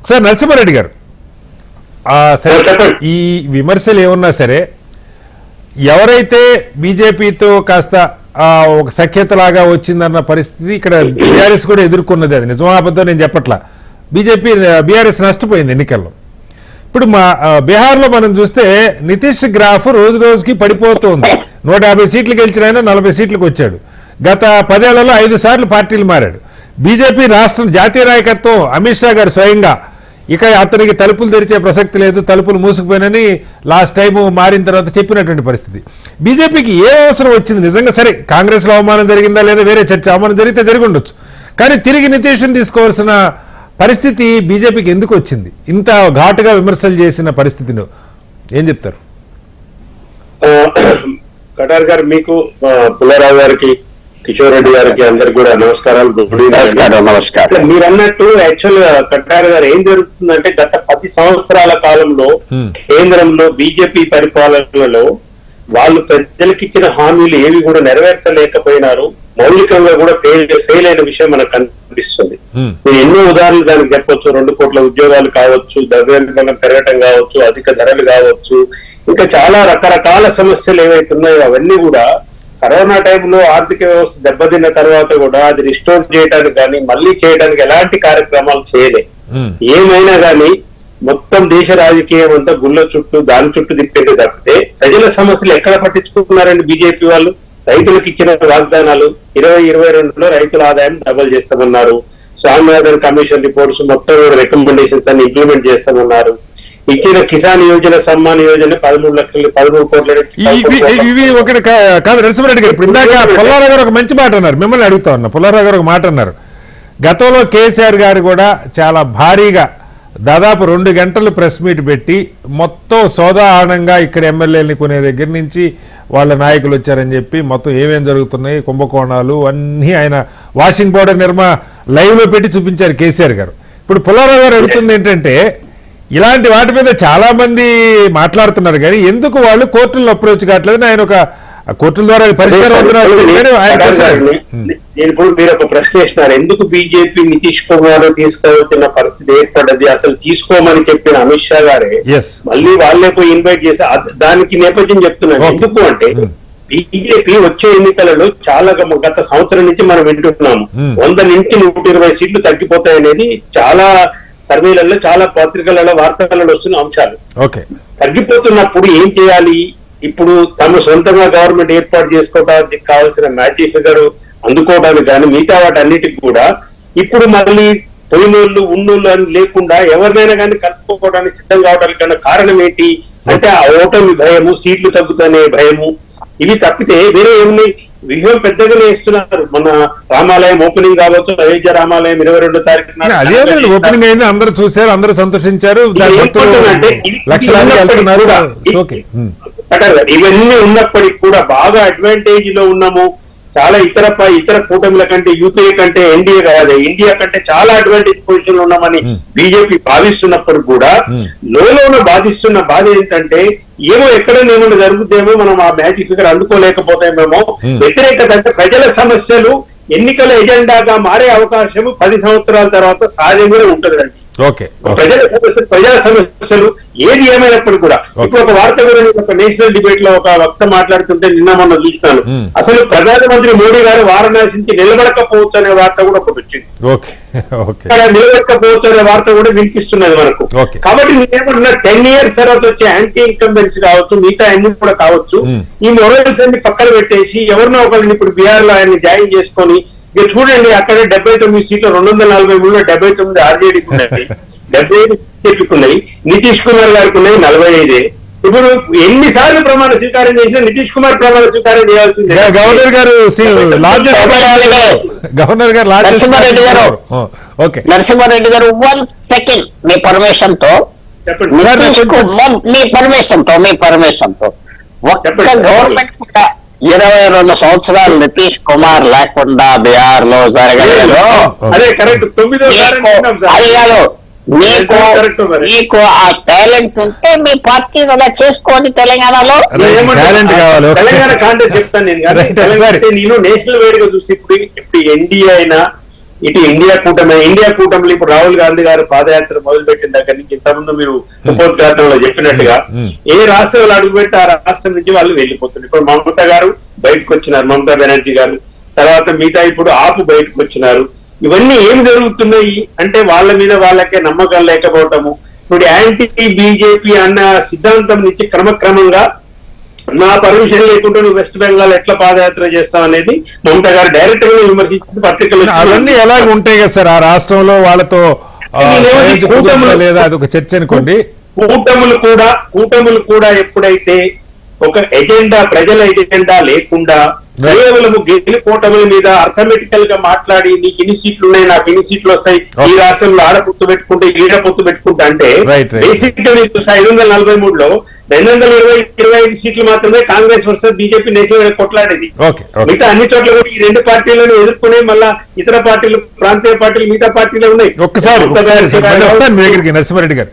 Sir Narasimha Reddy గారు, సరే ఈ విమర్శలు ఏమన్నా సరే ఎవరైతే బీజేపీతో కాస్త ఒక సఖ్యతలాగా వచ్చిందన్న పరిస్థితి ఇక్కడ బీఆర్ఎస్ కూడా ఎదుర్కొన్నది. అది నిజమా అబద్ధం నేను చెప్పట్లా. బీఆర్ఎస్ నష్టపోయింది ఎన్నికల్లో. ఇప్పుడు మా బీహార్లో మనం చూస్తే నితీష్ గ్రాఫ్ రోజు రోజుకి పడిపోతుంది. 150 సీట్లు గెలిచిన ఆయన 40 సీట్లకు వచ్చాడు. గత 10 ఏళ్లలో 5 సార్లు పార్టీలు మారాడు. బీజేపీ రాష్ట్రం జాతీయ నాయకత్వం అమిత్ షా గారు స్వయంగా ఇక అతనికి తలుపులు తెరిచే ప్రసక్తి లేదు, తలుపులు మూసుకుపోయినని లాస్ట్ టైం మారిన తర్వాత చెప్పినటువంటి పరిస్థితి. బీజేపీకి ఏ అవసరం వచ్చింది నిజంగా? సరే కాంగ్రెస్లో అవమానం జరిగిందా లేదా వేరే చర్చ, అవమానం జరిగితే జరిగి ఉండొచ్చు, కానీ తిరిగి నితీష్ని తీసుకోవాల్సిన పరిస్థితి బీజేపీకి ఎందుకు వచ్చింది? ఇంత ఘాటుగా విమర్శలు చేసిన పరిస్థితిలో ఏం చెప్తారు? కటార్ గారు, మీకు పుల్లారావు గారికి, కిషోర్ రెడ్డి గారికి అందరికి కూడా నమస్కారాలు. నమస్కారం. మీరు అన్నట్టు యాక్చువల్ గా కటార్ గారు ఏం జరుగుతుందంటే గత 10 సంవత్సరాల కాలంలో కేంద్రంలో బీజేపీ పరిపాలనలో వాళ్ళు ప్రజలకు ఇచ్చిన హామీలు ఏవి కూడా నెరవేర్చలేకపోయినారు. మౌలికంగా కూడా ఫెయిల్ అయిన విషయం మనకు కనిపిస్తుంది. మీరు ఎన్నో ఉదాహరణలు దానికి చెప్పొచ్చు. 2 కోట్ల ఉద్యోగాలు కావచ్చు, ద్రవ్యోల్బణం పెరగటం కావచ్చు, అధిక ధరలు కావచ్చు, ఇంకా చాలా రకరకాల సమస్యలు ఏవైతున్నాయో అవన్నీ కూడా కరోనా టైంలో ఆర్థిక వ్యవస్థ దెబ్బతిన్న తర్వాత కూడా అది రిస్టోర్ చేయడానికి కానీ మళ్ళీ చేయడానికి ఎలాంటి కార్యక్రమాలు చేయలే. ఏమైనా కానీ మొత్తం దేశ రాజకీయం అంతా గుళ్ళ చుట్టూ దాని చుట్టూ తిప్పేది తప్పితే ప్రజల సమస్యలు ఎక్కడ పట్టించుకుంటున్నారండి బీజేపీ వాళ్ళు? రైతులకు ఇచ్చిన వాగ్దానాలు 2022లో రైతుల ఆదాయం డబల్ చేస్తామన్నారు. స్వామినాథన్ కమిషన్ రిపోర్ట్స్ మొత్తం రికమెండేషన్స్ అన్ని ఇంప్లిమెంట్ చేస్తామన్నారు. ఇచ్చిన కిసాన్ యోజన, సమ్మాన్ యోజన 13 కోట్ల ఇవి ఒకటి కాదు. నరసింహారెడ్డి గారు, ఇప్పుడు ఇందాక పుల్లారావు గారు ఒక మంచి మాట అన్నారు, మిమ్మల్ని అడుగుతా ఉన్నా. పుల్లారావు గారు ఒక మాట అన్నారు, గతంలో కేసీఆర్ గారు కూడా చాలా భారీగా దాదాపు 2 గంటలు ప్రెస్ మీట్ పెట్టి మొత్తం సోదాహరణంగా ఇక్కడ ఎమ్మెల్యేలని కొనే దగ్గర నుంచి వాళ్ళ నాయకులు వచ్చారని చెప్పి మొత్తం ఏమేం జరుగుతున్నాయి, కుంభకోణాలు అన్నీ ఆయన వాషింగ్ పౌడర్ లైవ్ లో పెట్టి చూపించారు కేసీఆర్ గారు. ఇప్పుడు పుల్లారావు గారు అడుగుతుంది ఏంటంటే, ఇలాంటి వాటి మీద చాలా మంది మాట్లాడుతున్నారు కానీ ఎందుకు వాళ్ళు కోర్టులను అప్రోచ్ కావట్లేదు? ఆయన ఒక కోర్టుల ద్వారా పరిష్కారం. ఇప్పుడు మీరు ఒక ప్రశ్న వేసినారు, ఎందుకు బీజేపీ నితీష్ కుమార్ తీసుకువచ్చిన పరిస్థితి ఏర్పడ్డది? అసలు తీసుకోమని చెప్పిన అమిత్ షా గారే మళ్ళీ వాళ్ళే పోయి ఇన్వైట్ చేసి దానికి నేపథ్యం చెప్తున్నారు. ఎందుకు అంటే బీజేపీ వచ్చే ఎన్నికలలో చాలా గత సంవత్సరం నుంచి మనం వింటున్నాము 100 నుంచి 120 సీట్లు తగ్గిపోతాయనేది చాలా సర్వేలలో, చాలా పత్రికలలో, వార్తలలో వస్తున్న అంశాలు. తగ్గిపోతున్నప్పుడు ఏం చేయాలి? ఇప్పుడు తమ సొంతంగా గవర్నమెంట్ ఏర్పాటు చేసుకోవడానికి కావాల్సిన మ్యాచ్ ఫిగర్ అందుకోవడానికి కానీ మిగతా వాటి అన్నిటికి కూడా ఇప్పుడు మళ్ళీ పోయినోళ్ళు ఉన్నోళ్ళు అని లేకుండా ఎవరినైనా కానీ కలుపుకోవడానికి సిద్ధం కావడానికి కన్నా కారణం ఏంటి అంటే ఆ ఓటమి భయము, సీట్లు తగ్గుతనే భయము. ఇవి తప్పితే వేరే ఏమున్నాయి? వ్యూహం పెద్దగానే ఇస్తున్నారు. మన రామాలయం ఓపెనింగ్ కావచ్చు, అయోధ్య రామాలయం 22వ తారీఖున ఓపెనింగ్ అయింది, అందరూ చూశారు, అందరూ సంతోషించారు. ఇవన్నీ ఉన్నప్పటికీ కూడా బాగా అడ్వాంటేజ్ లో ఉన్నాము. చాలా ఇతర కూటమిల కంటే, యూపీఏ కంటే, ఎన్డీఏ కాదు, ఇండియా కంటే చాలా అడ్వాంటేజ్ పొజిషన్ లో ఉన్నామని బీజేపీ భావిస్తున్నప్పుడు కూడా లోన బాధిస్తున్న బాధ ఏంటంటే ఏమో ఎక్కడనేమో జరుగుతుందేమో, మనం ఆ మ్యాచ్ ఫిగర్ అందుకోలేకపోతామేమో. వ్యతిరేకత అంటే ప్రజల సమస్యలు ఎన్నికల ఎజెండాగా మారే అవకాశం 10 సంవత్సరాల తర్వాత సహజంగా ఉంటుందండి. ప్రజల సమస్యలు ఏది ఏమైనప్పుడు కూడా. ఇప్పుడు ఒక వార్త కూడా ఒక నేషనల్ డిబేట్ లో ఒక వక్త మాట్లాడుతుంటే నిన్న మొన్న చూస్తున్నాను, అసలు ప్రధానమంత్రి మోడీ గారు వారణాసి నుంచి నిలబడకపోవచ్చు అనే వార్త కూడా ఒకటి వచ్చింది. నిలబడకపోవచ్చు అనే వార్త కూడా వినిపిస్తున్నది మనకు. కాబట్టి నేనేమన్నా 10 years తర్వాత వచ్చే యాంటీ ఇన్కంబెన్సీ కావచ్చు, మిగతా అన్ని కూడా కావచ్చు, ఈ మొరల్స్ అన్ని పక్కన పెట్టేసి ఎవరినో ఒకరిని ఇప్పుడు బీహార్ లో ఆయన్ని జాయిన్ చేసుకొని ఇక చూడండి, అక్కడే 79 సీట్లు 243లో 79 ఆర్జేడీకి ఉన్నాయి, 75 బీజేపీకి ఉన్నాయి, నితీష్ కుమార్ గారికి ఉన్నాయి 45. ఇప్పుడు ఎన్నిసార్లు ప్రమాణ స్వీకారం చేసినా నితీష్ కుమార్ ప్రమాణ స్వీకారం చేయాల్సిందే. గవర్నర్ గారు నరసింహారెడ్డి గారు 1 సెకండ్ మీ పర్మిషన్ తో ఒక్క గవర్నమెంట్ కూడా 22 సంవత్సరాలు నితీష్ కుమార్ లేకుండా బీహార్ లో జరగలేదు. అదే కరెక్ట్. 9వ అది కాదు, మీకు ఆ టాలెంట్ ఉంటే మీ పార్టీ అలా చేసుకోండి. తెలంగాణలో తెలంగాణ కాంటే చెప్తాను నేను. నేను నేషనల్ వైడ్ గా చూసి ఇప్పుడు ఎన్డీఏ అయినా ఇటు ఇండియా కూటమిలో ఇప్పుడు రాహుల్ గాంధీ గారు పాదయాత్ర మొదలుపెట్టిన దగ్గర నుంచి ఇంతకుముందు మీరు ఉపోద్ఘాతంలో చెప్పినట్టుగా ఏ రాష్ట్రంలో అడుగు పెడితే ఆ రాష్ట్రం నుంచి వాళ్ళు వెళ్ళిపోతున్నారు. ఇప్పుడు మమతా గారు బయటకు వచ్చినారు, మమతా బెనర్జీ గారు, తర్వాత మిగతా ఇప్పుడు ఆపు బయటకు వచ్చినారు. ఇవన్నీ ఏం జరుగుతున్నాయి అంటే వాళ్ళ మీద వాళ్ళకే నమ్మకం లేకపోవటము. ఇప్పుడు యాంటీ బీజేపీ అన్న సిద్ధాంతం నుంచి క్రమక్రమంగా నా పర్మిషన్ లేకుండా నువ్వు వెస్ట్ బెంగాల్ ఎట్లా పాదయాత్ర చేస్తావు అనేది మమతా గారు డైరెక్ట్ గా విమర్శించిన పత్రికలు అవన్నీ ఎలాగ ఉంటాయి కదా సార్ ఆ రాష్ట్రంలో వాళ్ళతో లేదా అది ఒక చర్చ అనుకోండి. కూటములు కూడా ఎప్పుడైతే ఒక ఎజెండా ప్రజల ఎజెండా లేకుండా కేవలం గెలుపోవటముల మీద అర్థమెటికల్ గా మాట్లాడి నీకు ఇన్ని సీట్లు ఉన్నాయి నాకు ఇన్ని సీట్లు వస్తాయి ఈ రాష్ట్రంలో ఆడ పొత్తు పెట్టుకుంటే ఈడ పొత్తు పెట్టుకుంటా అంటే బేసిక్ గా మీకు 543లో 225 సీట్లు మాత్రమే కాంగ్రెస్ వర్సెస్ బీజేపీ నేషనల్ కొట్లాడేది. మిగతా అన్ని చోట్ల కూడా ఈ రెండు పార్టీలను ఎదుర్కొనే మళ్ళా ఇతర పార్టీలు ప్రాంతీయ పార్టీలు మిగతా పార్టీలు ఉన్నాయి. ఒక్కసారి నరసింహారెడ్డి గారు